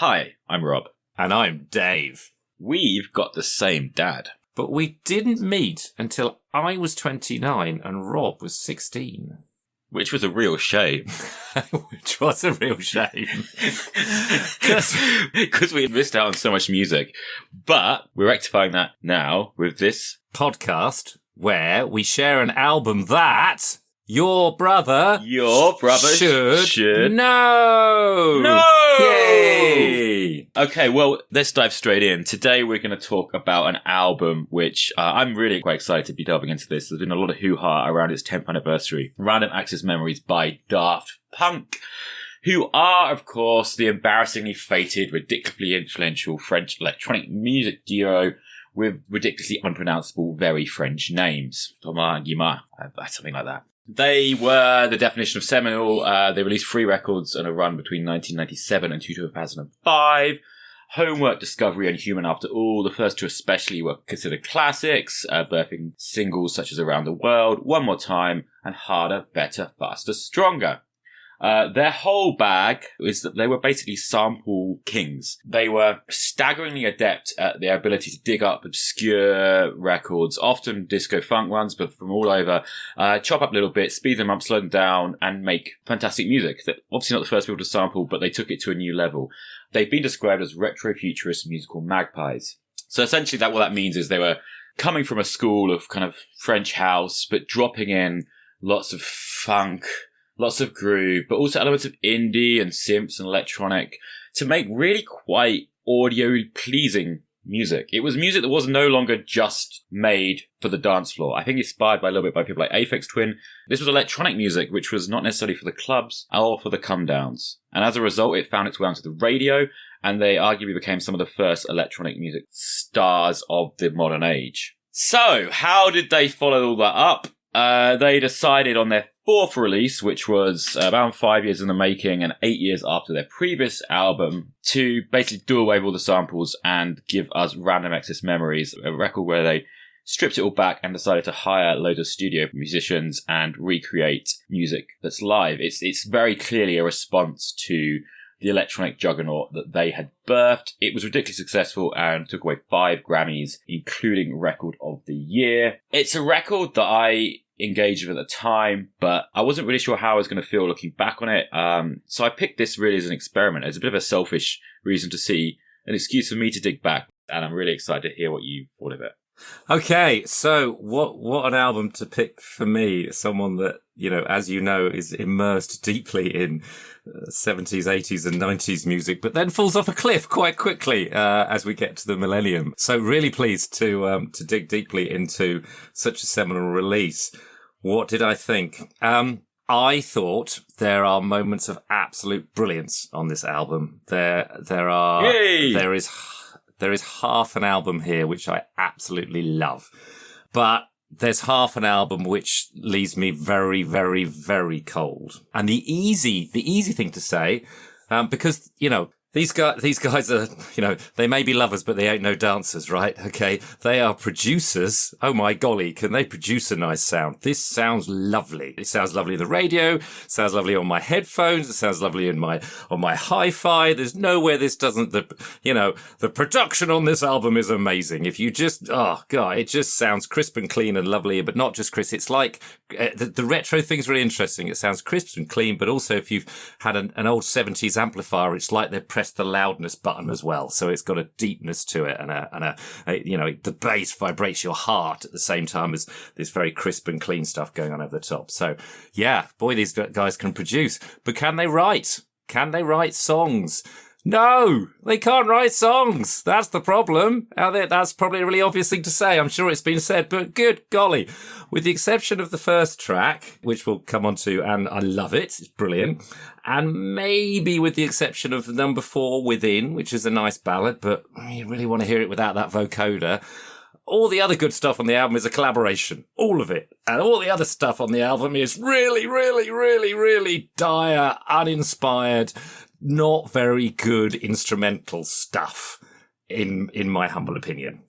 Hi, I'm Rob. And I'm Dave. We've got the same dad. But we didn't meet until I was 29 and Rob was 16. Which was a real shame. Which was a real shame. Because we missed out on so much music. But we're rectifying that now with this podcast where we share an album that your brother should know. No! Yay! Okay, well, let's dive straight in. Today we're going to talk about an album which I'm really quite excited to be delving into this. There's been a lot of hoo-ha around its 10th anniversary. Random Access Memories by Daft Punk, who are, of course, the embarrassingly fated, ridiculously influential French electronic music duo with ridiculously unpronounceable, very French names. Thomas Guillemot, something like that. They were the definition of seminal. They released 3 records on a run between 1997 and 2005. Homework, Discovery, and Human After All. The first two especially were considered classics, birthing singles such as Around the World, One More Time, and Harder, Better, Faster, Stronger. Their whole bag is that they were basically sample kings. They were staggeringly adept at their ability to dig up obscure records, often disco funk ones, but from all over, chop up little bits, speed them up, slow them down, and make fantastic music. They're obviously not the first people to sample, but they took it to a new level. They've been described as retro-futurist musical magpies. So essentially what that means is they were coming from a school of kind of French house, but dropping in lots of funk, lots of groove, but also elements of indie and synths and electronic to make really quite audio-pleasing music. It was music that was no longer just made for the dance floor. I think inspired by a little bit by people like Aphex Twin. This was electronic music, which was not necessarily for the clubs or for the come-downs. And as a result, it found its way onto the radio, and they arguably became some of the first electronic music stars of the modern age. So, how did they follow all that up? They decided on their 4th release, which was about 5 years in the making and 8 years after their previous album, to basically do away with all the samples and give us Random Access Memories, a record where they stripped it all back and decided to hire loads of studio musicians and recreate music that's live. It's very clearly a response to the electronic juggernaut that they had birthed. It was ridiculously successful and took away 5 Grammys, including Record of the Year. It's a record that I engaged with at the time, but I wasn't really sure how I was going to feel looking back on it. So I picked this really as an experiment, as a bit of a selfish reason to see, an excuse for me to dig back. And I'm really excited to hear what you thought of it. Okay, so what an album to pick for me, someone that, as you know, is immersed deeply in 70s, 80s and 90s music, but then falls off a cliff quite quickly as we get to the millennium. So really pleased to dig deeply into such a seminal release. What did I think? I thought there are moments of absolute brilliance on this album. There is half an album here which I absolutely love, but there's half an album which leaves me very, very, very cold. And the easy thing to say, because these guys are, they may be lovers, but they ain't no dancers, right? Okay. They are producers. Oh my golly, can they produce a nice sound? This sounds lovely. It sounds lovely on the radio. It sounds lovely on my headphones. It sounds lovely on my hi-fi. There's nowhere this doesn't, the production on this album is amazing. If you just, oh God, it just sounds crisp and clean and lovely, but not just crisp. It's like, the retro thing's really interesting. It sounds crisp and clean, but also if you've had an old 70s amplifier, it's like they're pressed the loudness button as well, so it's got a deepness to it, and the bass vibrates your heart at the same time as this very crisp and clean stuff going on over the top. So yeah, boy, these guys can produce, but can they write? Can they write songs? No, they can't write songs. That's the problem. That's probably a really obvious thing to say. I'm sure it's been said, but good golly. With the exception of the first track, which we'll come on to, and I love it. It's brilliant. And maybe with the exception of number 4, Within, which is a nice ballad, but you really want to hear it without that vocoder. All the other good stuff on the album is a collaboration. All of it. And all the other stuff on the album is really, really, really, really dire, uninspired, not very good instrumental stuff, in my humble opinion.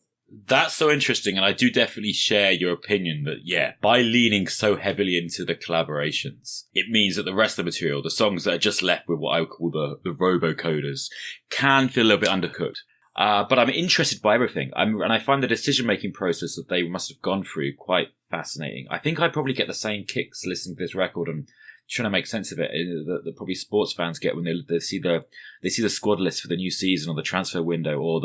That's so interesting, and I do definitely share your opinion that, by leaning so heavily into the collaborations, it means that the rest of the material, the songs that are just left with what I would call the robo-coders, can feel a little bit undercooked. But I'm interested by everything, and I find the decision-making process that they must have gone through quite fascinating. I think I probably get the same kicks listening to this record and trying to make sense of it that probably sports fans get when they see the squad list for the new season or the transfer window, or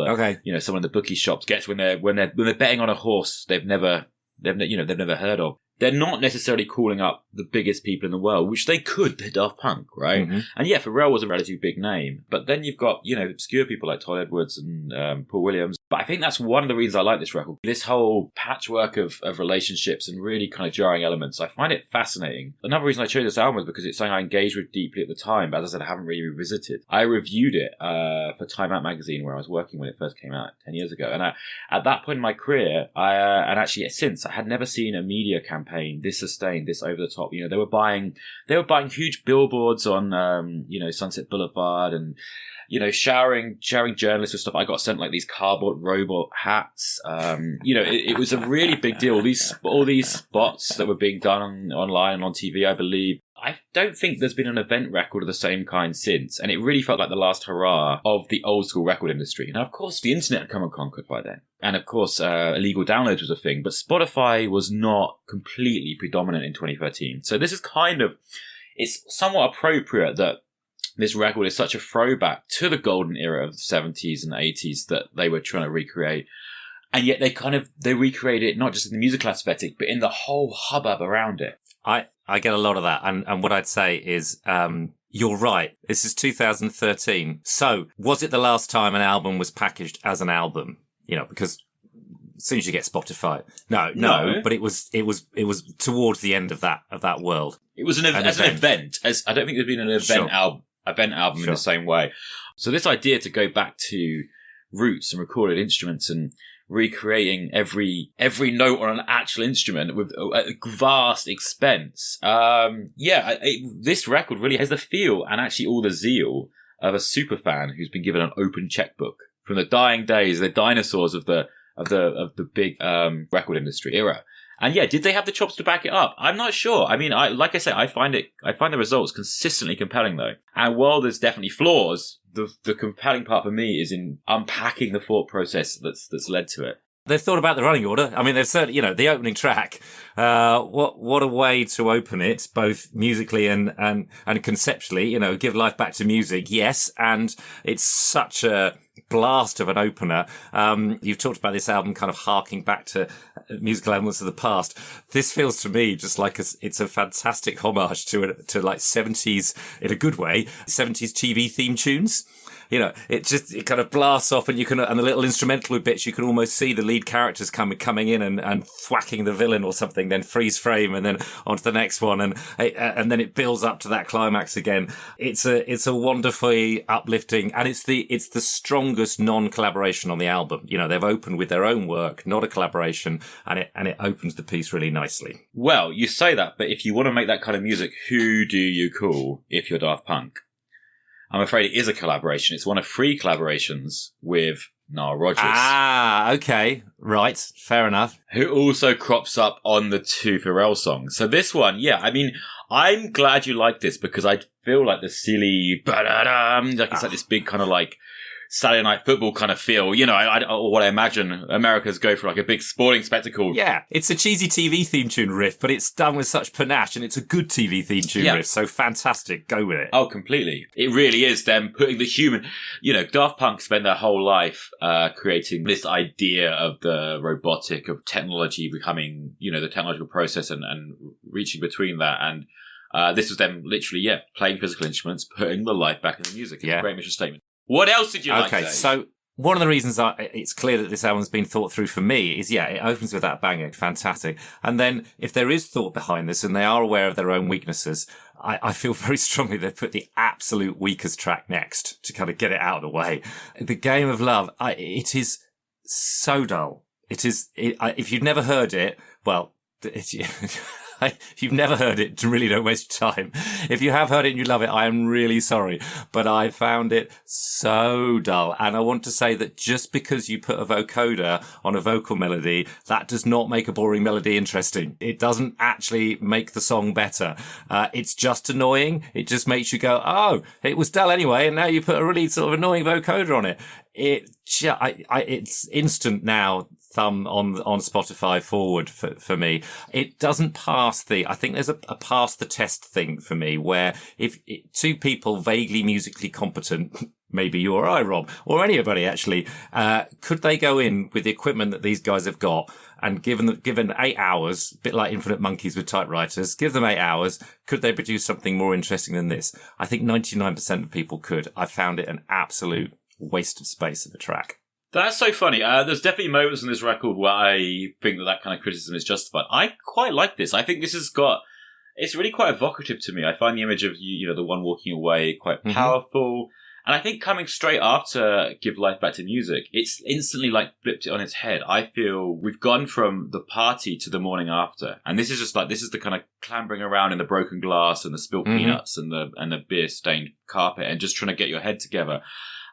someone in the bookie shops gets when they're betting on a horse they've never heard of. They're not necessarily calling up the biggest people in the world, which they could. They're Daft Punk, right? Mm-hmm. And Pharrell was a relatively big name. But then you've got, obscure people like Todd Edwards and Paul Williams. But I think that's one of the reasons I like this record. This whole patchwork of relationships and really kind of jarring elements. I find it fascinating. Another reason I chose this album was because it's something I engaged with deeply at the time. But as I said, I haven't really revisited. I reviewed it for Time Out magazine, where I was working when it first came out 10 years ago. And at that point in my career, and actually since, I had never seen a media campaign this sustained, this over the top. They were buying huge billboards on Sunset Boulevard, and showering journalists with stuff. I got sent like these cardboard robot hats. It was a really big deal. All these spots that were being done online and on TV, I believe. I don't think there's been an event record of the same kind since, and it really felt like the last hurrah of the old school record industry. Now, of course, the internet had come and conquered by then, and of course, illegal downloads was a thing, but Spotify was not completely predominant in 2013. So this is it's somewhat appropriate that this record is such a throwback to the golden era of the 70s and 80s that they were trying to recreate. And yet they recreate it not just in the musical aesthetic, but in the whole hubbub around it. I get a lot of that. And what I'd say is, you're right. This is 2013. So was it the last time an album was packaged as an album? Because as soon as you get Spotify, no, but it was towards the end of that world. It was an event. I don't think there's been an event album in the same way. So this idea to go back to roots and recorded instruments and recreating every note on an actual instrument with a vast expense. This record really has the feel and actually all the zeal of a super fan who's been given an open checkbook from the dying days, the dinosaurs of the big record industry era. And did they have the chops to back it up? I'm not sure. I mean, like I say, I find the results consistently compelling though. And while there's definitely flaws, the compelling part for me is in unpacking the thought process that's led to it. They've thought about the running order. I mean, they've certainly, the opening track. What a way to open it, both musically and conceptually. Give life back to music, yes, and it's such a blast of an opener. You've talked about this album kind of harking back to musical elements of the past. This feels to me just like it's a fantastic homage to like 70s, in a good way, 70s TV theme tunes. It kind of blasts off, and and the little instrumental bits, you can almost see the lead characters coming in and thwacking the villain or something, then freeze frame, and then onto the next one, and then it builds up to that climax again. It's a wonderfully uplifting, and it's the strongest non-collaboration on the album. They've opened with their own work, not a collaboration, and it opens the piece really nicely. Well, you say that, but if you want to make that kind of music, who do you call if you're Daft Punk? I'm afraid it is a collaboration. It's one of 3 collaborations with Nile Rodgers. Ah, okay. Right. Fair enough. Who also crops up on the 2 Pharrell songs. So this one, I mean, I'm glad you like this because I feel like the silly, like it's like this big kind of like Saturday Night Football kind of feel, what I imagine Americans go for, like a big sporting spectacle. Yeah, it's a cheesy TV theme tune riff, but it's done with such panache, and it's a good TV theme tune riff, so fantastic, go with it. Oh, completely. It really is them putting the human, Daft Punk spent their whole life creating this idea of the robotic, of technology becoming, the technological process and reaching between that, and this was them literally, playing physical instruments, putting the life back in the music. It's a great mission statement. What else did you like? Okay, so one of the reasons it's clear that this album's been thought through for me is, it opens with that banger, fantastic. And then if there is thought behind this and they are aware of their own weaknesses, I feel very strongly they've put the absolute weakest track next to kind of get it out of the way. The Game of Love, it is so dull. If you've never heard it, well, If you've never heard it, really don't waste your time. If you have heard it and you love it, I am really sorry. But I found it so dull. And I want to say that just because you put a vocoder on a vocal melody, that does not make a boring melody interesting. It doesn't actually make the song better. It's just annoying. It just makes you go, oh, it was dull anyway, and now you put a really sort of annoying vocoder on it. It's instant now, thumb on Spotify forward for me. It doesn't pass I think there's a pass the test thing for me, where if two people vaguely musically competent, maybe you or I, Rob, or anybody actually, could they go in with the equipment that these guys have got and given 8 hours, a bit like Infinite Monkeys with typewriters, give them 8 hours, could they produce something more interesting than this? I think 99% of people could. I found it an absolute waste of space of a track. That's so funny. There's definitely moments on this record where I think that kind of criticism is justified. I quite like this. I think this it's really quite evocative to me. I find the image of the one walking away quite powerful. And I think coming straight after Give Life Back to Music, it's instantly like flipped it on its head. I feel we've gone from the party to the morning after. And this is just like, this is the kind of clambering around in the broken glass and the spilt peanuts and the beer stained carpet and just trying to get your head together.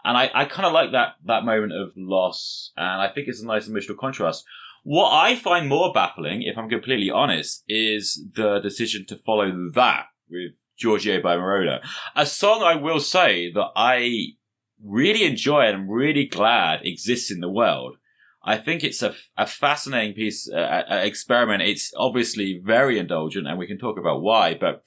And I kind of like that moment of loss. And I think it's a nice emotional contrast. What I find more baffling, if I'm completely honest, is the decision to follow that with Giorgio by Moroder. A song I will say that I really enjoy and I'm really glad exists in the world. I think it's a fascinating piece, experiment. It's obviously very indulgent and we can talk about why, but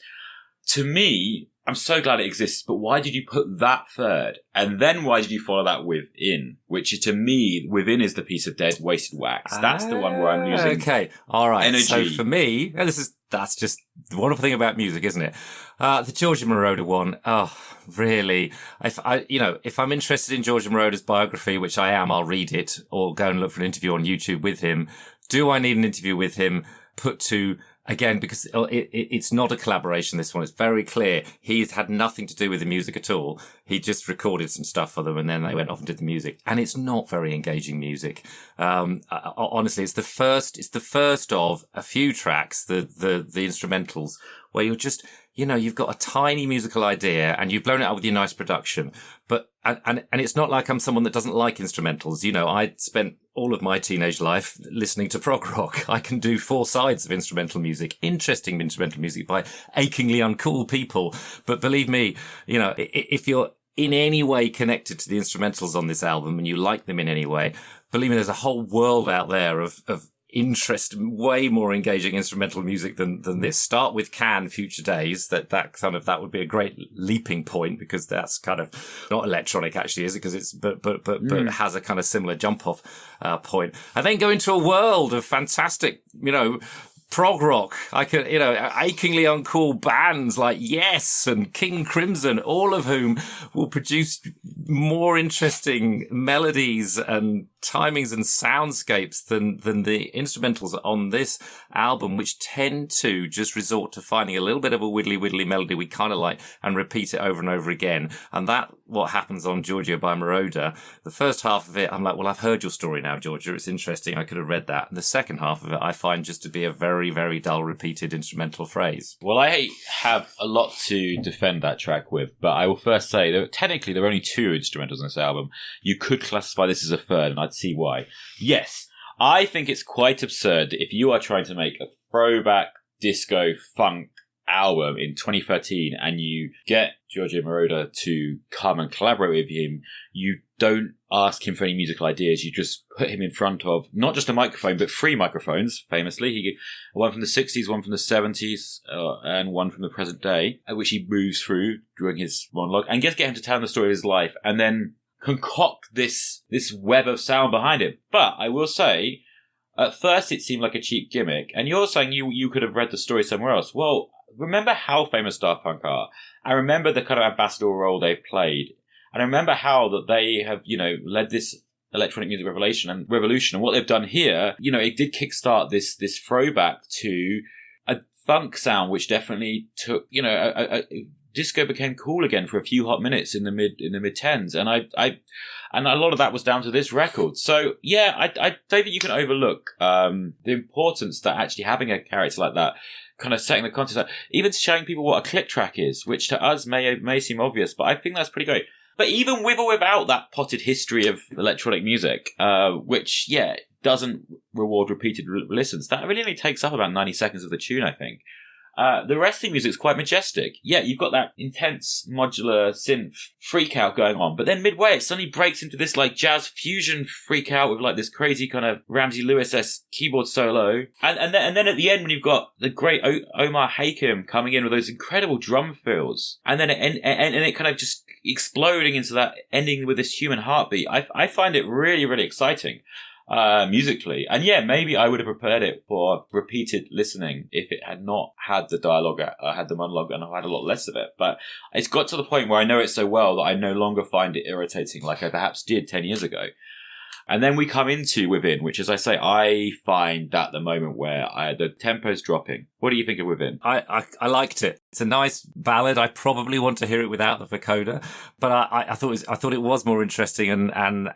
to me, I'm so glad it exists, but why did you put that third? And then why did you follow that with In? Which to me, Within is the piece of dead wasted wax. That's the one where I'm losing all right. energy. So for me, that's just the wonderful thing about music, isn't it? The Giorgio Moroder one, oh, really? If I'm interested in Giorgio Moroder's biography, which I am, I'll read it or go and look for an interview on YouTube with him. Do I need an interview with him put to... Again, because it's not a collaboration, this one. It's very clear. He's had nothing to do with the music at all. He just recorded some stuff for them and then they went off and did the music. And it's not very engaging music. Honestly, it's the first of a few tracks, the instrumentals, where you're just, you've got a tiny musical idea and you've blown it out with your nice production. But, and it's not like I'm someone that doesn't like instrumentals. I spent all of my teenage life listening to prog rock. I can do 4 sides of instrumental music, interesting instrumental music by achingly uncool people. But believe me, if you're in any way connected to the instrumentals on this album and you like them in any way, believe me, there's a whole world out there of way more engaging instrumental music than this. Start with Can Future Days. That would be a great leaping point because that's kind of not electronic actually, is it? Because but it has a kind of similar jump off point. And then go into a world of fantastic, prog rock. I could, achingly uncool bands like Yes and King Crimson, all of whom will produce more interesting melodies and timings and soundscapes than the instrumentals on this album, which tend to just resort to finding a little bit of a widdly melody we kind of like and repeat it over and over again. And that what happens on Giorgio by Moroder. The first half of it, I'm like, well, I've heard your story now, Giorgio. It's interesting. I could have read that. And the second half of it, I find just to be a very, very dull, repeated instrumental phrase. Well, I have a lot to defend that track with, but I will first say that technically there are only 2 instrumentals on this album. You could classify this as a third, and I'd see why. Yes, I think it's quite absurd that if you are trying to make a throwback disco funk album in 2013 and you get Giorgio Moroder to come and collaborate with him, you don't ask him for any musical ideas. You just put him in front of not just a microphone, but 3 microphones, famously. One from the 60s, one from the 70s, and one from the present day, which he moves through during his monologue, and get him to tell him the story of his life, and then concoct this web of sound behind it. But I will say, at first it seemed like a cheap gimmick, and you're saying you could have read the story somewhere else. Well, remember how famous Daft Punk are. I remember the kind of ambassador role they've played. And I remember how that they have, led this electronic music revolution. And what they've done here, it did kickstart this throwback to a funk sound, which definitely took, disco became cool again for a few hot minutes in the mid tens, and and a lot of that was down to this record. So yeah, I don't think you can overlook the importance that actually having a character like that, kind of setting the context, even showing people what a click track is, which to us may seem obvious, but I think that's pretty great. But even with or without that potted history of electronic music, which doesn't reward repeated listens, that really only takes up about 90 seconds of the tune, I think. The rest of the music's quite majestic. Yeah, you've got that intense modular synth freak out going on, but then midway it suddenly breaks into this like jazz fusion freak out with like this crazy kind of Ramsey Lewis-esque keyboard solo. And then at the end when you've got the great Omar Hakim coming in with those incredible drum fills, and then it kind of just exploding into that ending with this human heartbeat. I find it really, really exciting. Musically. And yeah, maybe I would have prepared it for repeated listening if it had not had the dialogue, had the monologue, and I had a lot less of it. But it's got to the point where I know it so well that I no longer find it irritating like I perhaps did 10 years ago. And then we come into Within, which, as I say, I find that the moment where the tempo's dropping. What do you think of Within? I liked it. It's a nice ballad. I probably want to hear it without the vocoder, but I thought it was more interesting and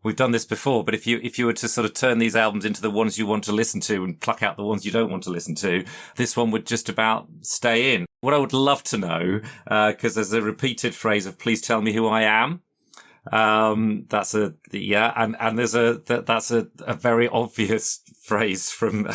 we've done this before, but if you were to sort of turn these albums into the ones you want to listen to and pluck out the ones you don't want to listen to, this one would just about stay in. What I would love to know, because there's a repeated phrase of "Please tell me who I am." That's a very obvious phrase from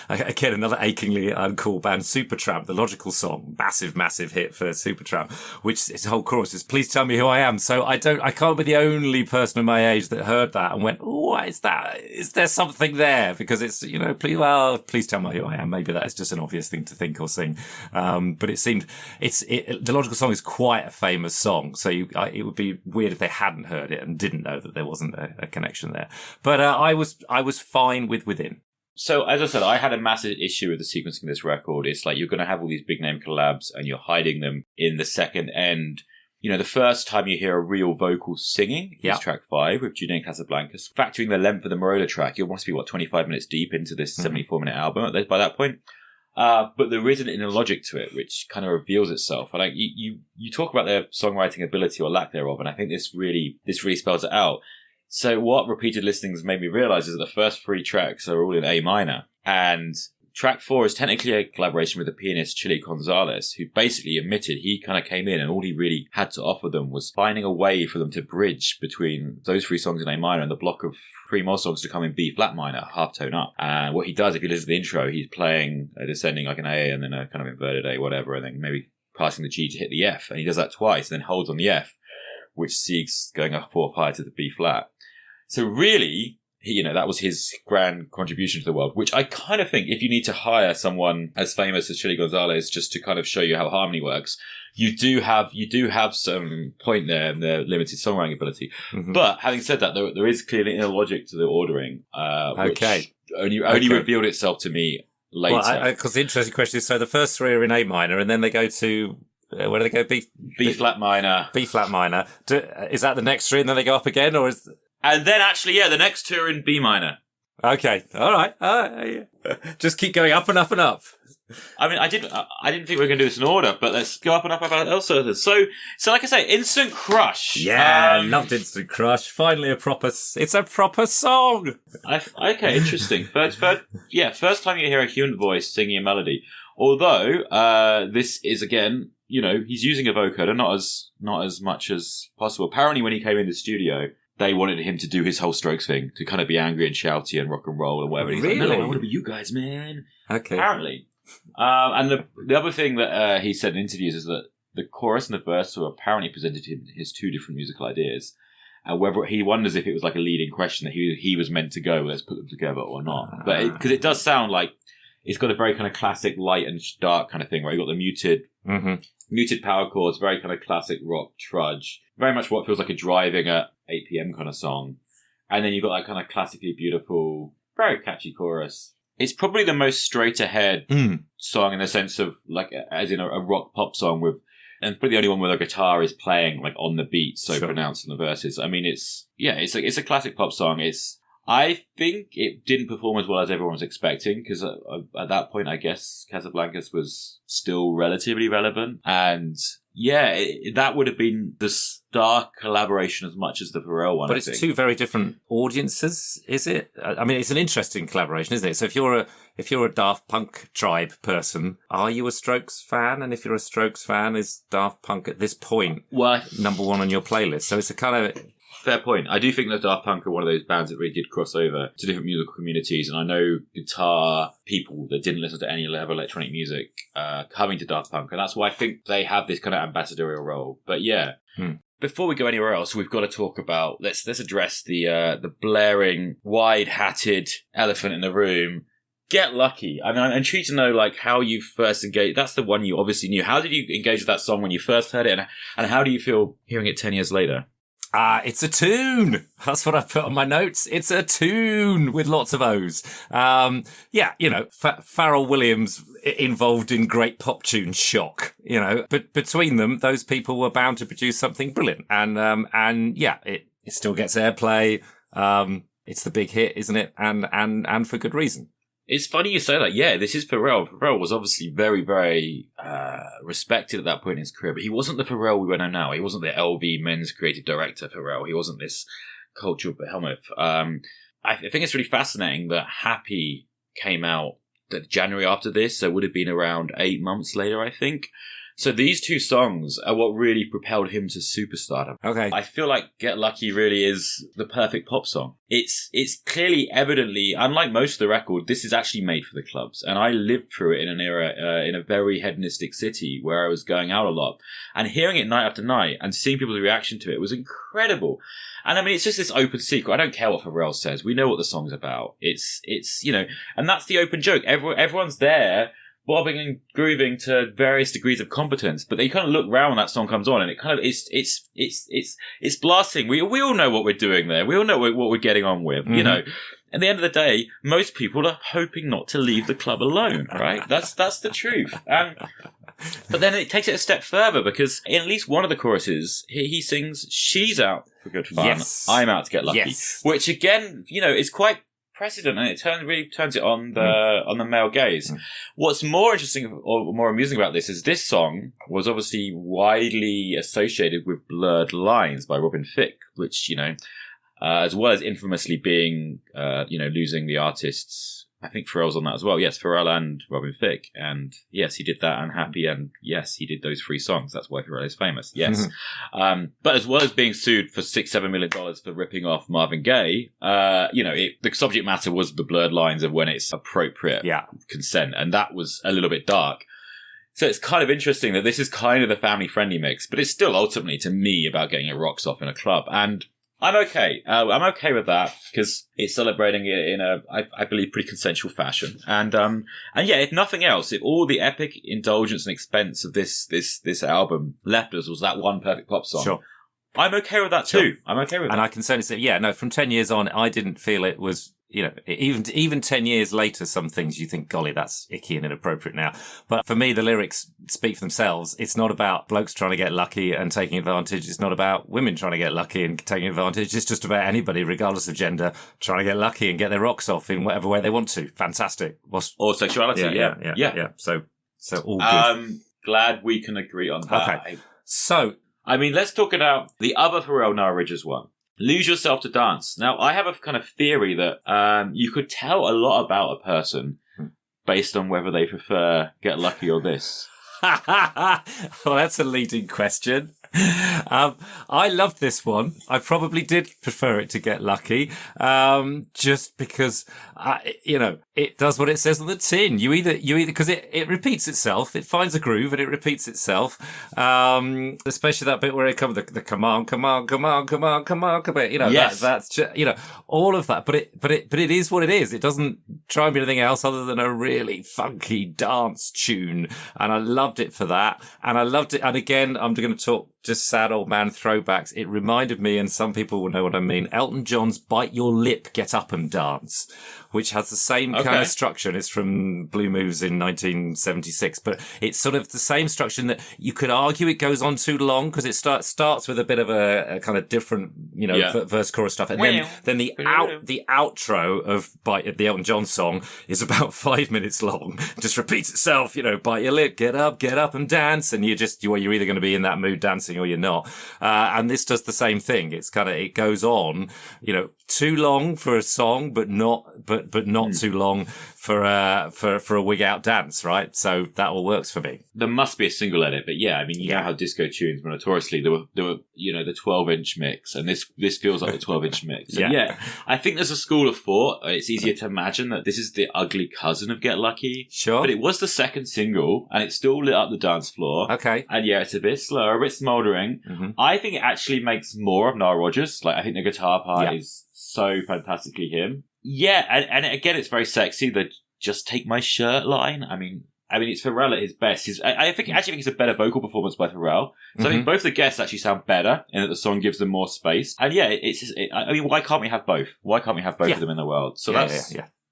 again another achingly uncool band, Supertramp, the Logical Song, massive hit for Supertramp, which its whole chorus is "Please tell me who I am." So I can't be the only person of my age that heard that and went, "Oh, what is that? Is there something there?" Because it's please tell me who I am. Maybe that is just an obvious thing to think or sing, but it seemed the Logical Song is quite a famous song, so it would be weird if they hadn't heard it and didn't know that there wasn't a connection there. But I was fine with Within. So, as I said, I had a massive issue with the sequencing of this record. It's like you're going to have all these big name collabs and you're hiding them in the second end. You know, the first time you hear a real vocal singing is track 5 with Julian Casablancas. Factoring the length of the Moroder track, you must be, 25 minutes deep into this 74-minute album by that point. But there is an inner logic to it, which kind of reveals itself. And you talk about their songwriting ability or lack thereof, and I think this really spells it out. So what repeated listenings made me realize is that the first 3 tracks are all in A minor, and track 4 is technically a collaboration with the pianist Chili Gonzalez, who basically admitted he kind of came in and all he really had to offer them was finding a way for them to bridge between those 3 songs in A minor and the block of 3 more songs to come in B flat minor, half tone up. And what he does, if you listen to the intro, he's playing a descending like an A and then a kind of inverted A, whatever, and then maybe passing the G to hit the F. And he does that twice and then holds on the F, which seeks going a 4th higher to the B flat. So really, that was his grand contribution to the world, which I kind of think if you need to hire someone as famous as Chili Gonzalez just to kind of show you how harmony works, you do have some point there in their limited songwriting ability. Mm-hmm. But having said that, there is clearly inner logic to the ordering, which only revealed itself to me later. Well, because the interesting question is, so the first 3 are in A minor, and then they go to where do they go? B flat minor. B flat minor. Is that the next 3, and then they go up again, or is? And then actually, the next 2 are in B minor. Okay, all right. Just keep going up and up and up. I mean, I didn't think we were going to do this in order, but let's go up and up about also. So like I say, Instant Crush. Yeah, loved Instant Crush. Finally, it's a proper song. Okay, interesting. First time you hear a human voice singing a melody. Although this is again, he's using a vocoder, not as much as possible. Apparently, when he came in the studio, they wanted him to do his whole Strokes thing, to kind of be angry and shouty and rock and roll and whatever. Really? He's like, no, I want to be you guys, man. Okay. Apparently. And the other thing that he said in interviews is that the chorus and the verse were apparently presented him his 2 different musical ideas. And whether he wonders if it was like a leading question that he was meant to go, let's put them together or not. But because it does sound like it's got a very kind of classic light and dark kind of thing, where you got the muted power chords, very kind of classic rock trudge, very much what feels like a driving at 8 p.m. kind of song. And then you've got that kind of classically beautiful, very catchy chorus. It's probably the most straight ahead song in the sense of like, as in a rock pop song with, and probably the only one where the guitar is playing like on the beat, so pronounced in the verses. I mean, it's a classic pop song. I think it didn't perform as well as everyone was expecting, because at that point, I guess Casablancas was still relatively relevant. And yeah, that would have been the star collaboration as much as the Pharrell one. But it's two very different audiences, is it? I mean, it's an interesting collaboration, isn't it? So if you're a Daft Punk tribe person, are you a Strokes fan? And if you're a Strokes fan, is Daft Punk at this point number one on your playlist? So it's a kind of... Fair point. I do think that Daft Punk are one of those bands that really did cross over to different musical communities, and I know guitar people that didn't listen to any level of electronic music coming to Daft Punk, and that's why I think they have this kind of ambassadorial role. But yeah, before we go anywhere else, we've got to talk about let's address the blaring, wide-hatted elephant in the room. Get Lucky. I mean, I'm intrigued to know like how you first engaged. That's the one you obviously knew. How did you engage with that song when you first heard it, and how do you feel hearing it 10 years later? It's a tune. That's what I put on my notes. It's a tune with lots of O's. Yeah, you know, Pharrell Williams involved in great pop tune shock, you know, but between them, those people were bound to produce something brilliant. And yeah, it still gets airplay. It's the big hit, isn't it? And for good reason. It's funny you say that. Yeah, this is Pharrell. Pharrell was obviously very, very respected at that point in his career, but he wasn't the Pharrell we know now. He wasn't the LV men's creative director Pharrell. He wasn't this cultural behemoth. I think it's really fascinating that Happy came out the January after this, so it would have been around 8 months later, I think. So these two songs are what really propelled him to superstardom. Okay. I feel like Get Lucky really is the perfect pop song. It's clearly, evidently, unlike most of the record, this is actually made for the clubs. And I lived through it in an era, in a very hedonistic city where I was going out a lot. And hearing it night after night and seeing people's reaction to it was incredible. And I mean, it's just this open secret. I don't care what Pharrell says. We know what the song's about. It's, you know, and that's the open joke. Everyone's there bobbing and grooving to various degrees of competence, but they kind of look round when that song comes on, and it kind of it's blasting. We all know what we're doing there. We all know what we're getting on with. You know, at the end of the day, most people are hoping not to leave the club alone. Right? That's the truth. But then it takes it a step further, because in at least one of the choruses, he sings, "She's out for good fun. Yes. I'm out to get lucky," Yes. which again, you know, is quite precedent, and it really turns it on the male gaze. What's more interesting or more amusing about this is this song was obviously widely associated with Blurred Lines by Robin Thicke, which, you know, as well as infamously being, you know, losing the artists. I think Pharrell's on that as well. Yes, Pharrell and Robin Thicke. And yes, he did that, and Happy, and yes, he did those 3 songs. That's why Pharrell is famous. Yes. But as well as being sued for $6-7 million for ripping off Marvin Gaye, you know, the subject matter was the blurred lines of when it's appropriate consent. And that was a little bit dark. So it's kind of interesting that this is kind of the family-friendly mix, but it's still ultimately, to me, about getting your rocks off in a club. And I'm okay. I'm okay with that, because it's celebrating it in a, I believe, pretty consensual fashion. And yeah, if nothing else, if all the epic indulgence and expense of this album left us was that one perfect pop song, Sure. I'm okay with that too. I'm okay with that. And I can certainly say, yeah, no, from 10 years on, I didn't feel it was, you know, even 10 years later, some things you think, golly, that's icky and inappropriate now. But for me, the lyrics speak for themselves. It's not about blokes trying to get lucky and taking advantage. It's not about women trying to get lucky and taking advantage. It's just about anybody, regardless of gender, trying to get lucky and get their rocks off in whatever way they want to. Fantastic. Or sexuality. Yeah. So all good. Glad we can agree on that. Okay. So, I mean, let's talk about the other Pharrell Nile Rodgers one. Lose Yourself to Dance. Now, I have a kind of theory that you could tell a lot about a person based on whether they prefer Get Lucky or this. Well, that's a leading question. I loved this one. I probably did prefer it to Get Lucky, just because, you know, it does what it says on the tin. You either, because it repeats itself. It finds a groove and it repeats itself. Especially that bit where it comes, the come on, you know, yes. that's just, you know, all of that. But it is what it is. It doesn't try and be anything else other than a really funky dance tune. And I loved it for that. And I loved it. And again, I'm going to talk just sad old man throwbacks. It reminded me, and some people will know what I mean, Elton John's Bite Your Lip, Get Up and Dance, which has the same kind of structure. And it's from Blue Moves in 1976. But it's sort of the same structure in that you could argue it goes on too long because it starts with a bit of a kind of different, verse chorus stuff. And then the outro of the Elton John song is about 5 minutes long. Just repeats itself, bite your lip, get up and dance. And you're either going to be in that mood dancing or you're not. And this does the same thing. It goes on, too long for a song, but not too long for a wig out dance, right? So that all works for me. There must be a single edit, but you know how disco tunes were notoriously there were the 12-inch mix, and this feels like the 12-inch mix. And I think there's a school of thought. It's easier to imagine that this is the ugly cousin of Get Lucky. Sure. But it was the second single, and it still lit up the dance floor. Okay. And it's a bit slower, a bit smouldering. Mm-hmm. I think it actually makes more of Nile Rodgers. I think the guitar part is so fantastically him. Yeah, and again, it's very sexy. The "just take my shirt" line. I mean, it's Pharrell at his best. I think it's a better vocal performance by Pharrell. So I think both the guests actually sound better, in that the song gives them more space. And why can't we have both? Why can't we have both of them in the world? So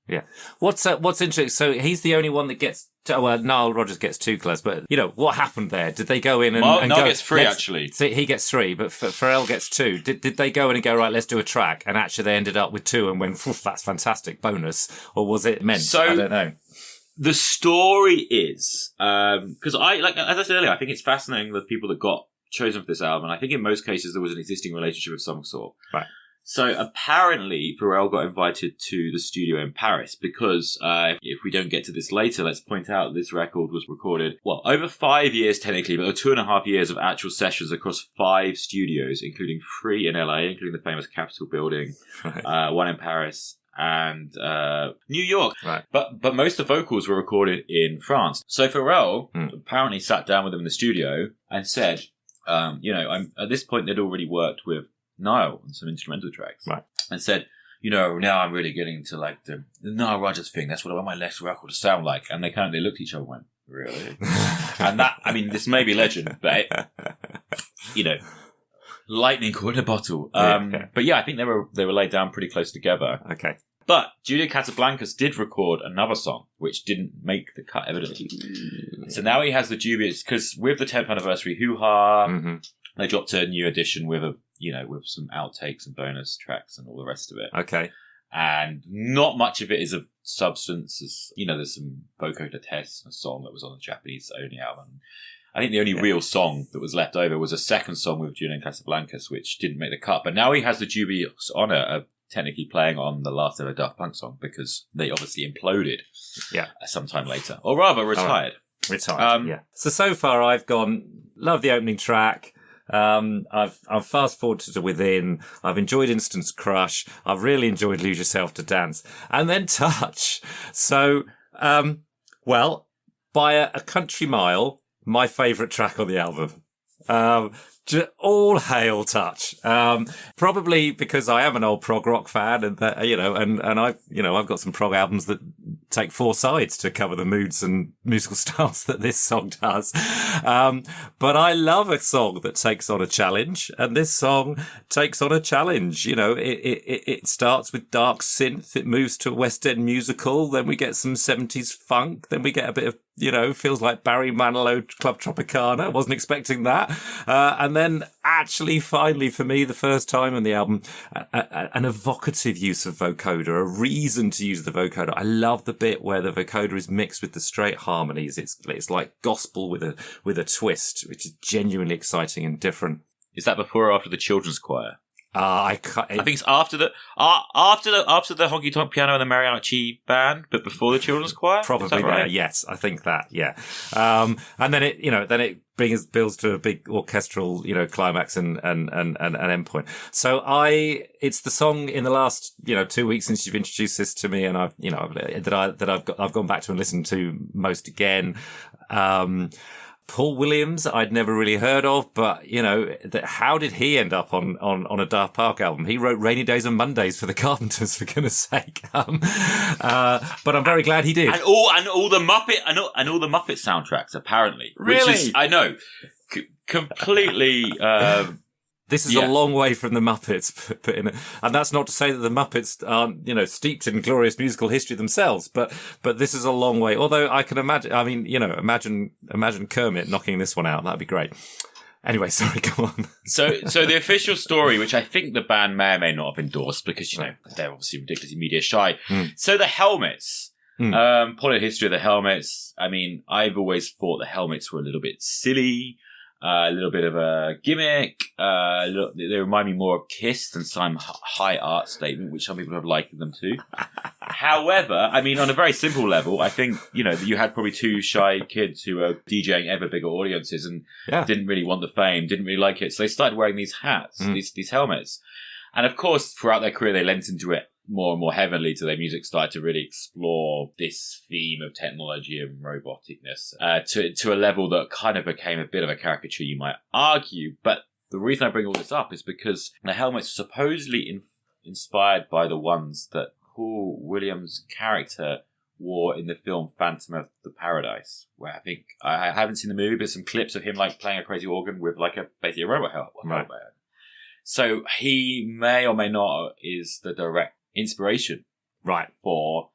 Yeah. What's interesting? So he's the only one that gets. Nile Rodgers gets 2 close, but what happened there? Did they go in and Nile gets 3 actually? So he gets 3, but Pharrell gets 2. Did they go in and go, right, let's do a track, and actually they ended up with 2 and went, that's fantastic, bonus, or was it meant? So, I don't know. The story is because as I said earlier, I think it's fascinating the people that got chosen for this album. And I think in most cases there was an existing relationship of some sort. Right. So apparently Pharrell got invited to the studio in Paris because if we don't get to this later, let's point out this record was recorded, over 5 years technically, but 2.5 years of actual sessions across 5 studios, including 3 in LA, including the famous Capitol building, one in Paris, and New York. Right. But most of the vocals were recorded in France. So Pharrell apparently sat down with them in the studio and said, at this point they'd already worked with Nile on some instrumental tracks, right? And said, now I'm really getting into the Nile Rodgers thing. That's what I want my next record to sound like. And they looked at each other and went, really? And that, this may be legend, but lightning caught in a bottle. But I think they were laid down pretty close together. Okay. But Julian Casablancas did record another song, which didn't make the cut, evidently. So now he has the dubious, because with the 10th anniversary hoo-ha, they dropped a new edition with with some outtakes and bonus tracks and all the rest of it. Okay. And not much of it is of substance. There's some vocoder tests, a song that was on the Japanese-only album. I think the only real song that was left over was a second song with Julian Casablancas, which didn't make the cut. But now he has the dubious honour of technically playing on the last ever Daft Punk song because they obviously imploded sometime later. Or rather, retired. Retired, So far I've gone, love the opening track. I've fast forwarded to Within. I've enjoyed Instant Crush. I've really enjoyed Lose Yourself to Dance, and then Touch. So, by a country mile, my favourite track on the album. All hail Touch. Probably because I am an old prog rock fan, and that, I've got some prog albums that take 4 sides to cover the moods and musical styles that this song does. But I love a song that takes on a challenge, and this song takes on a challenge. It starts with dark synth, it moves to a West End musical, then we get some 70s funk, then we get a bit of feels like Barry Manilow Club Tropicana. I wasn't expecting that. And then actually, finally, for me, the first time on the album, an evocative use of vocoder, a reason to use the vocoder. I love the bit where the vocoder is mixed with the straight harmonies. It's like gospel with a twist, which is genuinely exciting and different. Is that before or after the children's choir? I think it's after the honky tonk piano and the mariachi band, but before the children's choir. Probably, right? Yes, I think that. Yeah, and then it builds to a big orchestral, climax and endpoint. So it's the song in the last 2 weeks since you've introduced this to me, and I've gone back to and listened to most again. Paul Williams, I'd never really heard of, but, how did he end up on a Daft Punk album? He wrote Rainy Days and Mondays for the Carpenters, for goodness sake. But I'm very glad he did. And all the Muppet soundtracks, apparently. Really? I know. completely. This is a long way from the Muppets, and that's not to say that the Muppets aren't, steeped in glorious musical history themselves. But this is a long way. Although I can imagine, imagine Kermit knocking this one out. That'd be great. Anyway, sorry, go on. So the official story, which I think the band may or may not have endorsed, because they're obviously ridiculously media shy. So the helmets. Polite history of the helmets. I mean, I've always thought the helmets were a little bit silly. A little bit of a gimmick. They remind me more of Kiss than some high art statement, which some people have likened them to. However, I mean, on a very simple level, I think, you had probably two shy kids who were DJing ever bigger audiences and didn't really want the fame, didn't really like it. So they started wearing these hats, these helmets. And of course, throughout their career, they lent into it more and more heavily to their music, started to really explore this theme of technology and roboticness to a level that kind of became a bit of a caricature, you might argue. But the reason I bring all this up is because the helmets are supposedly inspired by the ones that Paul Williams' character wore in the film Phantom of the Paradise, where I think, I haven't seen the movie, but some clips of him like playing a crazy organ with like basically a robot helmet. Right. So he may or may not is the direct inspiration, right, for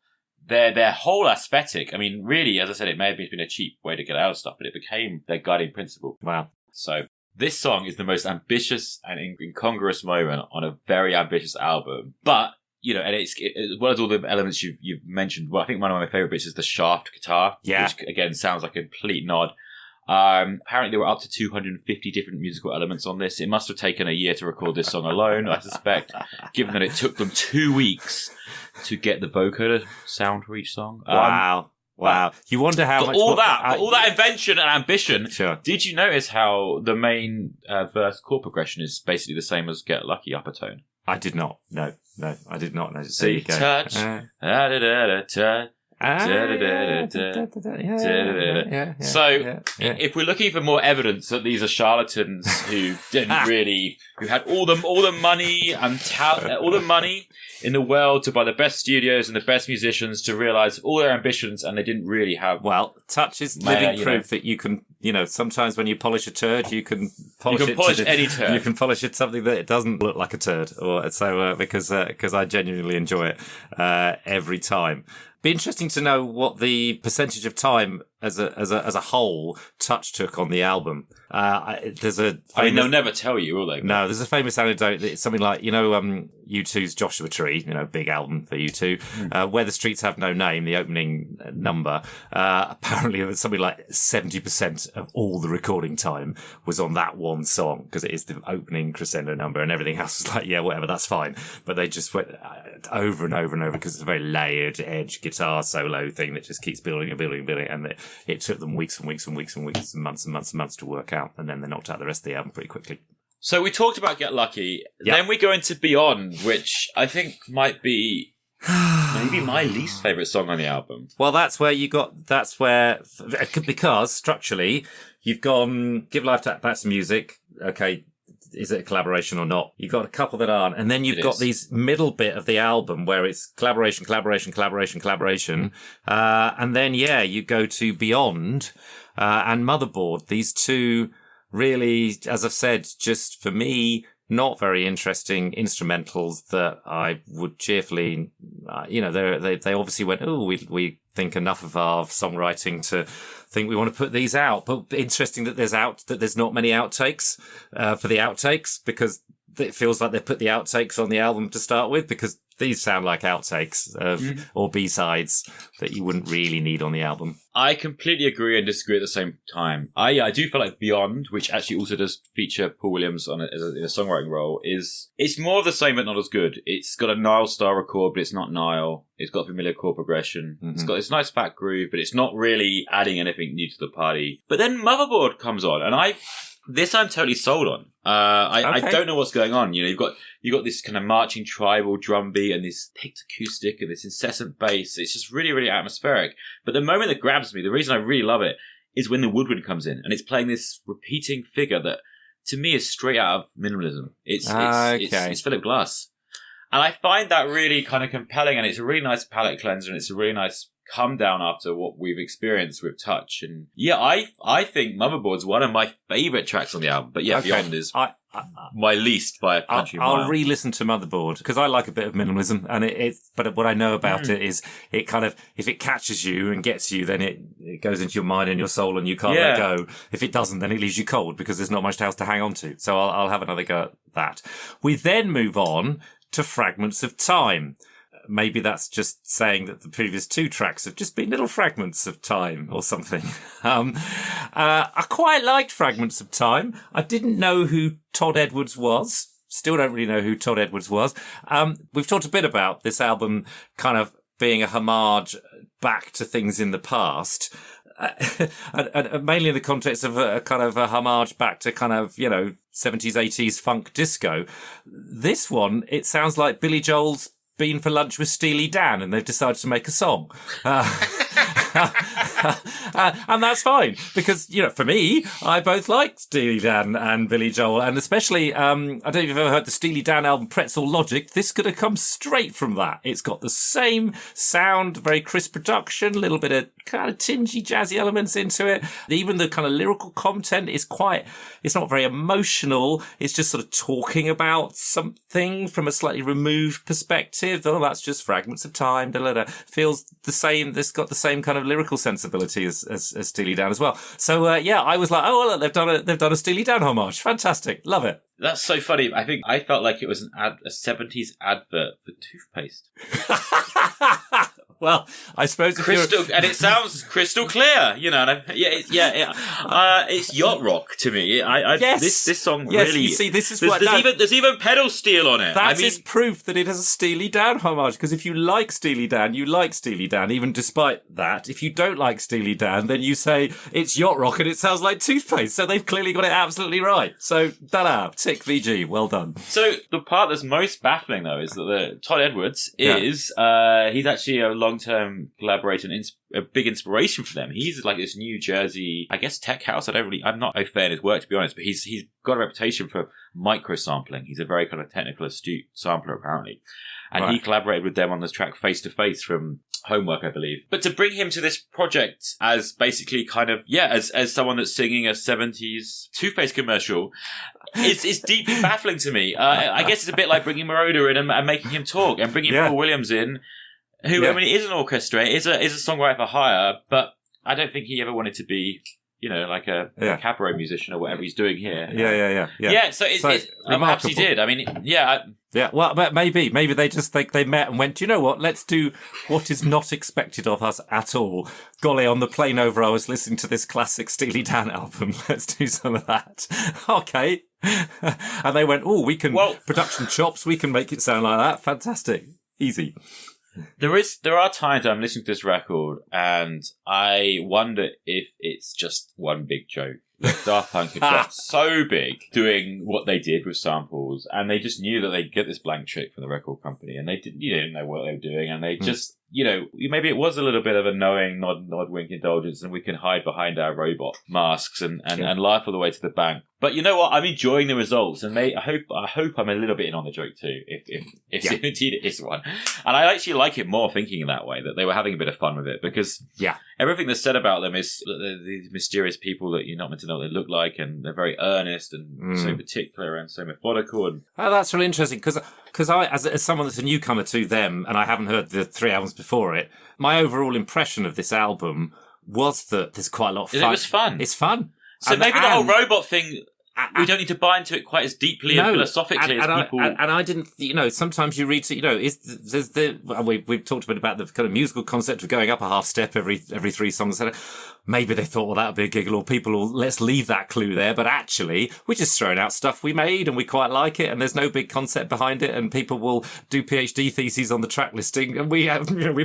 their whole aesthetic. I mean, really, as I said, it may have been a cheap way to get out of stuff, but it became their guiding principle. Wow. So this song is the most ambitious and incongruous moment on a very ambitious album. But, and as well as all the elements you've mentioned, well, I think one of my favorite bits is the shaft guitar, which again sounds like a complete nod. Apparently there were up to 250 different musical elements on this. It must have taken a year to record this song alone, I suspect, given that it took them 2 weeks to get the vocoder sound for each song. Wow. You wonder how much... all that invention and ambition. Sure. Did you notice how the main verse chord progression is basically the same as Get Lucky upper tone? I did not. No, I did not know. So you touch. If we're looking for more evidence that these are charlatans who had all the money and all the money in the world to buy the best studios and the best musicians to realize all their ambitions, and they didn't really have. Well, touch is living proof that you can. Sometimes when you polish a turd, you can polish any turd. You can polish it something that it doesn't look like a turd, because I genuinely enjoy it every time. Be interesting to know what the percentage of time as a whole Touch took on the album. They'll never tell you, will they? No, there's a famous anecdote that it's something like, U2's Joshua Tree, big album for U2, Where the Streets Have No Name, the opening number. Apparently it was something like 70% of all the recording time was on that one song, because it is the opening crescendo number, and everything else was like, yeah, whatever, that's fine. But they just went over and over and over, because it's a very layered edge guitar solo thing that just keeps building and building and building, and it took them weeks and weeks and weeks and weeks and months and months and months to work out, and then they knocked out the rest of the album pretty quickly. So we talked about Get Lucky, then we go into Beyond, which I think might be maybe my least favourite song on the album. Well, because structurally, you've gone Give Life Back to Music, okay, is it a collaboration or not? You've got a couple that aren't. And then you've got these middle bit of the album where it's collaboration. And then, you go to Beyond and Motherboard. These two really, as I've said, just for me, not very interesting instrumentals that I would cheerfully, they obviously went, we think enough of our songwriting to think we want to put these out. But interesting that there's not many outtakes for the outtakes, because it feels like they put the outtakes on the album to start with, because these sound like outtakes or B-sides that you wouldn't really need on the album. I completely agree and disagree at the same time. I do feel like Beyond, which actually also does feature Paul Williams in a songwriting role, it's more of the same but not as good. It's got a Nile-style record, but it's not Nile. It's got familiar chord progression. Mm-hmm. It's got this nice fat groove, but it's not really adding anything new to the party. But then Motherboard comes on, and I'm totally sold on. I don't know what's going on. You've got this kind of marching tribal drum beat and this picked acoustic and this incessant bass. It's just really, really atmospheric. But the moment that grabs me, the reason I really love it, is when the woodwind comes in and it's playing this repeating figure that, to me, is straight out of minimalism. It's Philip Glass. And I find that really kind of compelling, and it's a really nice palate cleanser, and it's a really nice come down after what we've experienced with Touch. And yeah, I think Motherboard's one of my favourite tracks on the album. But yeah, Beyond is my least by a country mile. I'll re-listen to Motherboard because I like a bit of minimalism, and but what I know about it is it kind of, if it catches you and gets you, then it goes into your mind and your soul, and you can't let go. If it doesn't, then it leaves you cold because there's not much else to hang on to. So I'll have another go at that. We then move on to Fragments of Time. Maybe that's just saying that the previous two tracks have just been little fragments of time or something. I quite liked Fragments of Time. I didn't know who Todd Edwards was. Still don't really know who Todd Edwards was. We've talked a bit about this album kind of being a homage back to things in the past. And mainly in the context of a kind of a homage back to kind of, 70s, 80s funk disco. This one, it sounds like Billy Joel's been for lunch with Steely Dan and they've decided to make a song. And that's fine because, for me, I both like Steely Dan and Billy Joel, and especially, I don't know if you've ever heard the Steely Dan album Pretzel Logic. This could have come straight from that. It's got the same sound, very crisp production, a little bit of kind of tingy jazzy elements into it. Even the kind of lyrical content is it's not very emotional. It's just sort of talking about something from a slightly removed perspective. Oh, that's just Fragments of Time. Feels the same. This got the same kind of lyrical sensibility as Steely Dan as well. So I was like, oh, well, they've done a Steely Dan homage. Fantastic, love it. That's so funny. I think I felt like it was a 70s advert for toothpaste. Well, I suppose and it sounds crystal clear, And it's yacht rock to me. Yes. This song really. You see, this is there's even pedal steel on it. That is proof that it has a Steely Dan homage. Because if you like Steely Dan, you like Steely Dan. Even despite that, if you don't like Steely Dan, then you say it's yacht rock and it sounds like toothpaste. So they've clearly got it absolutely right. So tick VG, well done. So the part that's most baffling though is that Todd Edwards is he's actually a long-term collaborator and a big inspiration for them. He's like this New Jersey, I guess, tech house. I'm not a fan of his work, to be honest, but he's got a reputation for micro sampling. He's a very kind of technical, astute sampler, apparently. And he collaborated with them on this track Face to Face from Homework, I believe. But to bring him to this project as basically kind of, as someone that's singing a 70s toothpaste commercial is deeply baffling to me. I guess it's a bit like bringing Moroder in and making him talk, and bringing Paul Williams in, who, I mean, is an orchestra, is a songwriter for hire, but I don't think he ever wanted to be, like a cabaret musician or whatever he's doing here. Yeah, so it's perhaps he did. I mean, Yeah, well, maybe they just think they met and went, you know what, let's do what is not expected of us at all. Golly, on the plane over, I was listening to this classic Steely Dan album. Let's do some of that. Okay. And they went, production chops, we can make it sound like that. Fantastic. Easy. There are times I'm listening to this record and I wonder if it's just one big joke. Daft Punk had got so big doing what they did with samples, and they just knew that they'd get this blank check from the record company, and they didn't know what they were doing, and they just, maybe it was a little bit of a knowing nod wink indulgence, and we can hide behind our robot masks and laugh all the way to the bank. But you know what? I'm enjoying the results, and I hope I'm a little bit in on the joke too, if indeed it is one. And I actually like it more thinking in that way, that they were having a bit of fun with it, because everything that's said about them is these mysterious people that you're not meant to know what they look like, and they're very earnest and so particular and so methodical. And that's really interesting, because I, as someone that's a newcomer to them, and I haven't heard the 3 albums before it, my overall impression of this album was that there's quite a lot of fun. It was fun. It's fun. So maybe the whole robot thing, we don't need to buy into it quite as deeply and philosophically as people. And I didn't, sometimes you read, we've talked a bit about the kind of musical concept of going up a half step every 3 songs. Maybe they thought, well, that would be a giggle, or let's leave that clue there. But actually, we're just throwing out stuff we made and we quite like it, and there's no big concept behind it, and people will do PhD theses on the track listing, and we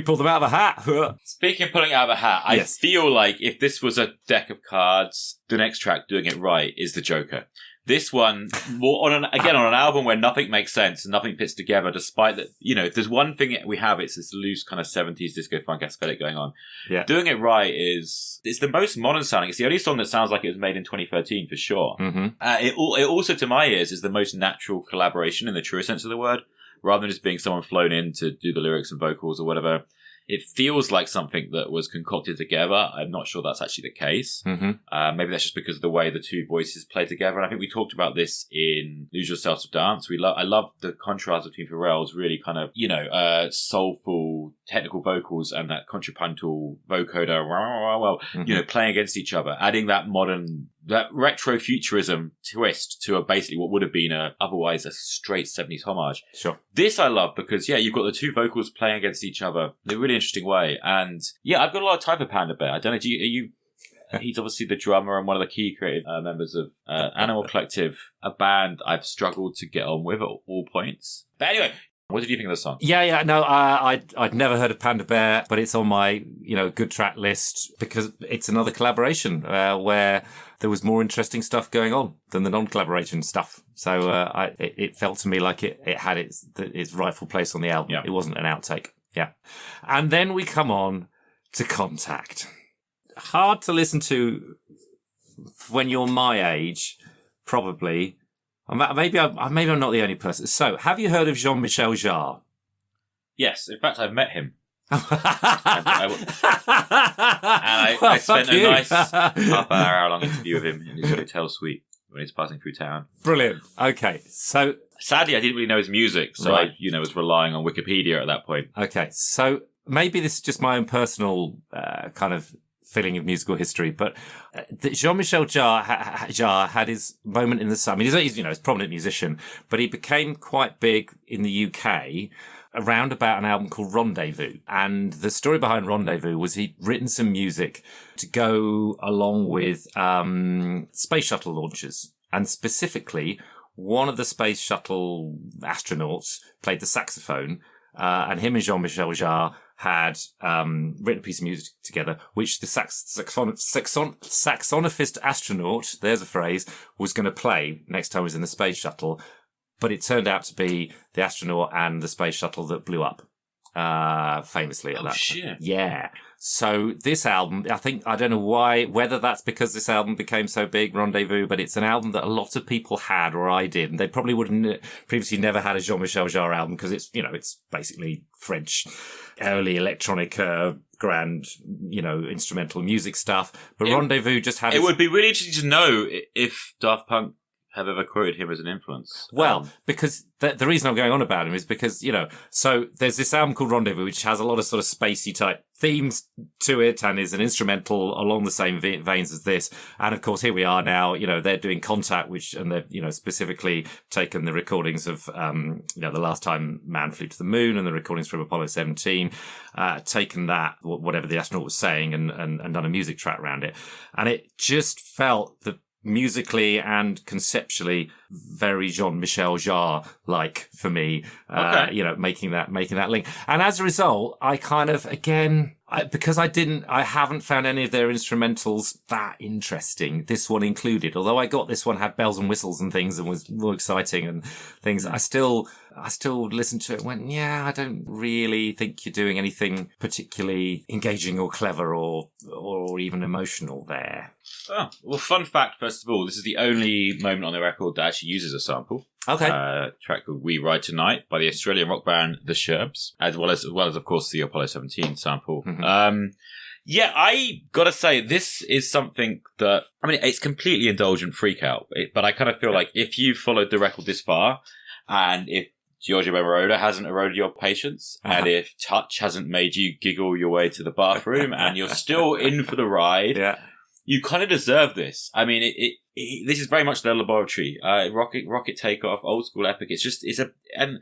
pull them out of a hat. Speaking of pulling it out of a hat, I feel like if this was a deck of cards, the next track doing it right is the Joker. This one, on an album where nothing makes sense and nothing fits together, despite that, if there's one thing we have, it's this loose kind of 70s disco funk aesthetic going on. Yeah. Doing it right it's the most modern sounding. It's the only song that sounds like it was made in 2013 for sure. Mm-hmm. It also, to my ears, is the most natural collaboration in the truest sense of the word. rather than just being someone flown in to do the lyrics and vocals or whatever. It feels like something that was concocted together. I'm not sure that's actually the case. Mm-hmm. Maybe that's just because of the way the two voices play together. And I think we talked about this in Lose Yourself to Dance. I love the contrast between Pharrell's really kind of, soulful technical vocals and that contrapuntal vocoder, playing against each other, adding that retro futurism twist to basically what would have been otherwise a straight 70s homage. Sure. This I love because, you've got the two vocals playing against each other in a really interesting way. And, I've got a lot of time for Panda Bear. I don't know, he's obviously the drummer and one of the key creative members of Animal Collective, a band I've struggled to get on with at all points. But anyway, what did you think of the song? I'd never heard of Panda Bear, but it's on my, good track list because it's another collaboration where there was more interesting stuff going on than the non-collaboration stuff. So it felt to me like it had its rightful place on the album. Yeah. It wasn't an outtake. Yeah. And then we come on to Contact. Hard to listen to when you're my age, probably. Maybe I'm not the only person. So, have you heard of Jean-Michel Jarre? Yes, in fact, I've met him. I spent you. a nice hour-long interview with him in his hotel suite when he's passing through town. Brilliant. Okay, so sadly, I didn't really know his music, so right. I, was relying on Wikipedia at that point. Okay, so maybe this is just my own personal kind of feeling of musical history, but Jean-Michel Jarre had his moment in the sun. I mean, he's a prominent musician, but he became quite big in the UK around about an album called Rendezvous. And the story behind Rendezvous was he'd written some music to go along with space shuttle launches. And specifically, one of the space shuttle astronauts played the saxophone, and him and Jean-Michel Jarre had written a piece of music together, which the saxophonist astronaut, there's a phrase, was going to play next time he was in the space shuttle. But it turned out to be the astronaut and the space shuttle that blew up, famously at that time. Yeah. So this album, I don't know why, whether that's because this album became so big, Rendezvous, but it's an album that a lot of people had, or I did, and they probably would have previously never had a Jean-Michel Jarre album because it's, it's basically French, early electronic, grand, instrumental music stuff. But Rendezvous just had... It would be really interesting to know if Daft Punk have ever quoted him as an influence. Well, because the reason I'm going on about him is because, so there's this album called Rendezvous, which has a lot of sort of spacey type themes to it and is an instrumental along the same veins as this. And of course, here we are now, they're doing Contact, and they've, specifically taken the recordings of, the last time man flew to the moon and the recordings from Apollo 17, taken that, whatever the astronaut was saying and done a music track around it. And it just felt that musically and conceptually very Jean-Michel Jarre like for me, making that link. And as a result, I kind of, again, because I haven't found any of their instrumentals that interesting, this one included, although I got this one had bells and whistles and things and was more exciting and things. I still listened to it and went, I don't really think you're doing anything particularly engaging or clever or even emotional there. Oh, well, fun fact, first of all, this is the only moment on the record that actually uses a sample. Okay. Track called We Ride Tonight by the Australian rock band The Sherbs, as well as of course the Apollo 17 sample. Mm-hmm. I gotta say, this is something that, it's completely indulgent freak out, but I kind of feel like if you followed the record this far, and if Giorgio Moroder hasn't eroded your patience, and if Touch hasn't made you giggle your way to the bathroom, and you're still in for the ride, you kind of deserve this. This is very much their laboratory. Rocket takeoff, old school epic. And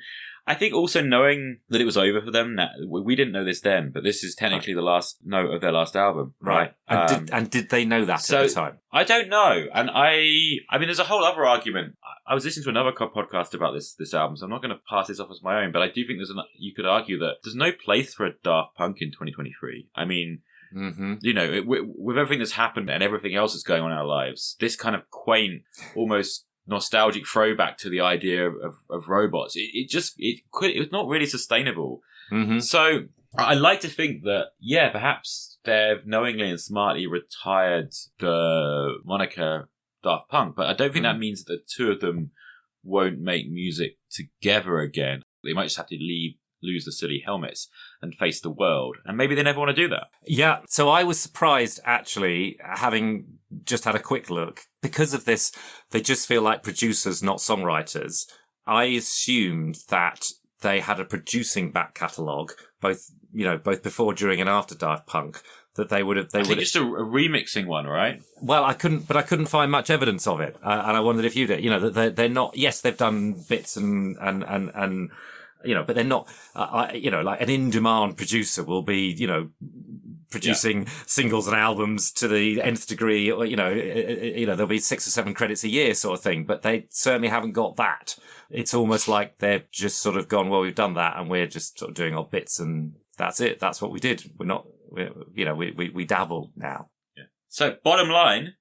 I think also knowing that it was over for them, we didn't know this then, but this is technically the last note of their last album. Right. And did they know that at the time? I don't know. And there's a whole other argument. I was listening to another podcast about this album, so I'm not going to pass this off as my own, but I do think you could argue that there's no place for a Daft Punk in 2023. Mm-hmm. With everything that's happened and everything else that's going on in our lives, this kind of quaint, almost nostalgic throwback to the idea of robots, it was not really sustainable. Mm-hmm. So I like to think that, perhaps they've knowingly and smartly retired the moniker Daft Punk, but I don't think that means that the two of them won't make music together again. They might just have to lose the silly helmets and face the world. And maybe they never want to do that. Yeah, so I was surprised, actually, having just had a quick look. Because of this, they just feel like producers, not songwriters. I assumed that they had a producing back catalogue, both before, during, and after Daft Punk, that they would have. I think just a remixing one, right? Well, I couldn't find much evidence of it, and I wondered if you did. That they're not. Yes, they've done bits and but they're not. Like an in-demand producer will be, producing singles and albums to the nth degree, or there'll be 6 or 7 credits a year, sort of thing. But they certainly haven't got that. It's almost like they're just sort of gone, well, we've done that, and we're just sort of doing our bits, and that's it. That's what we did. We dabble now. Yeah. So, bottom line,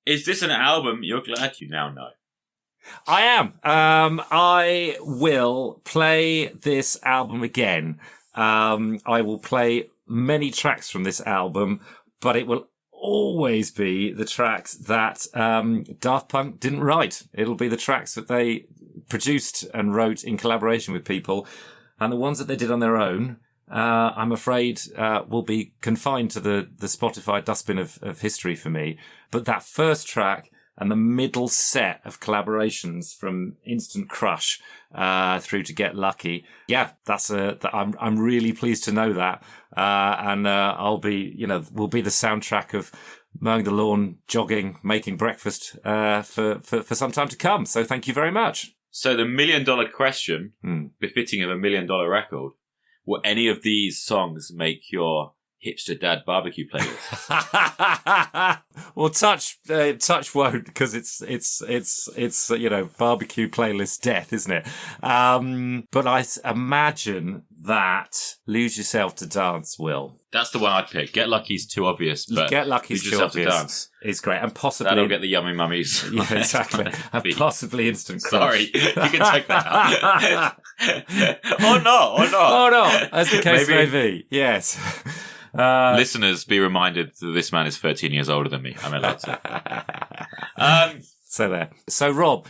is this an album you're glad you now know? I am. I will play this album again. I will play many tracks from this album, but it will always be the tracks that Daft Punk didn't write. It'll be the tracks that they produced and wrote in collaboration with people, and the ones that they did on their own, I'm afraid, will be confined to the Spotify dustbin of history for me. But that first track and the middle set of collaborations from Instant Crush through to Get Lucky, yeah, I'm really pleased to know that, and I'll be, will be the soundtrack of mowing the lawn, jogging, making breakfast for some time to come. So thank you very much. So the $1 million question, befitting of a $1 million record, will any of these songs make your hipster dad barbecue playlist? Well, touch won't, because it's barbecue playlist death, isn't it? But I imagine that Lose Yourself to Dance will. That's the one I'd pick. Get Lucky's too obvious, but Get Lucky's too obvious. To dance is great, and possibly that'll get the yummy mummies. Yeah, exactly. And possibly Instant Crush. Sorry, you can take that out. Or not, as the case may be. Yes. Listeners, be reminded that this man is 13 years older than me. I'm allowed to. So there. So Rob,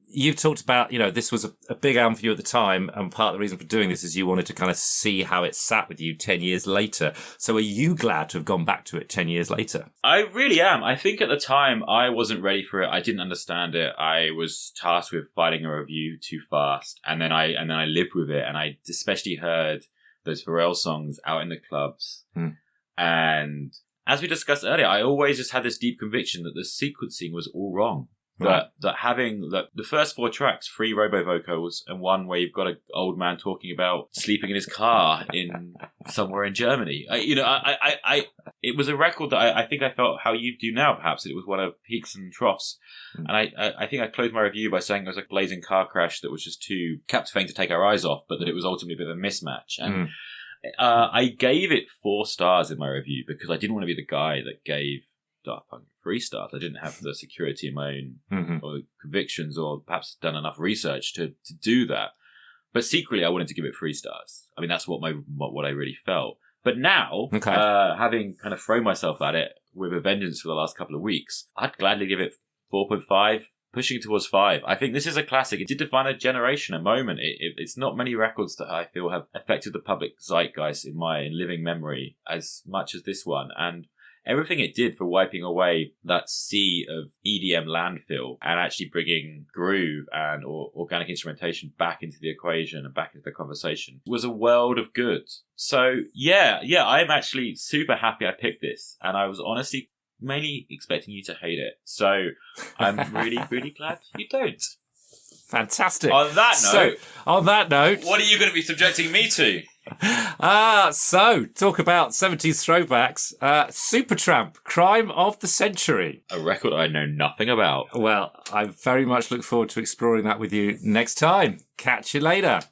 you've talked about, this was a big album for you at the time, and part of the reason for doing this is you wanted to kind of see how it sat with you 10 years later. So are you glad to have gone back to it 10 years later? I really am. I think at the time I wasn't ready for it. I didn't understand it. I was tasked with filing a review too fast, and then I lived with it, and I especially heard those Pharrell songs out in the clubs. And as we discussed earlier, I always just had this deep conviction that the sequencing was all wrong. Right. That having the first 4 tracks, 3 robo vocals and 1 where you've got an old man talking about sleeping in his car in somewhere in Germany. It was a record that I think I felt how you do now, perhaps. It was one of peaks and troughs. And I think I closed my review by saying it was a blazing car crash that was just too captivating to take our eyes off, but that it was ultimately a bit of a mismatch. And I gave it 4 stars in my review because I didn't want to be the guy that gave Daft Punk 3 stars. I didn't have the security in my own or convictions, or perhaps done enough research to do that. But secretly, I wanted to give it 3 stars. I mean, that's what I really felt. But now, having kind of thrown myself at it with a vengeance for the last couple of weeks, I'd gladly give it 4.5, pushing towards 5. I think this is a classic. It did define a generation, a moment. It's not many records that I feel have affected the public zeitgeist in my living memory as much as this one. And everything it did for wiping away that sea of EDM landfill and actually bringing groove and or organic instrumentation back into the equation and back into the conversation was a world of good. So yeah, I'm actually super happy I picked this, and I was honestly mainly expecting you to hate it. So I'm really, really glad you don't. Fantastic. On that note, what are you going to be subjecting me to? So talk about 70s throwbacks. Supertramp, Crime of the Century. A record I know nothing about. Well, I very much look forward to exploring that with you next time. Catch you later.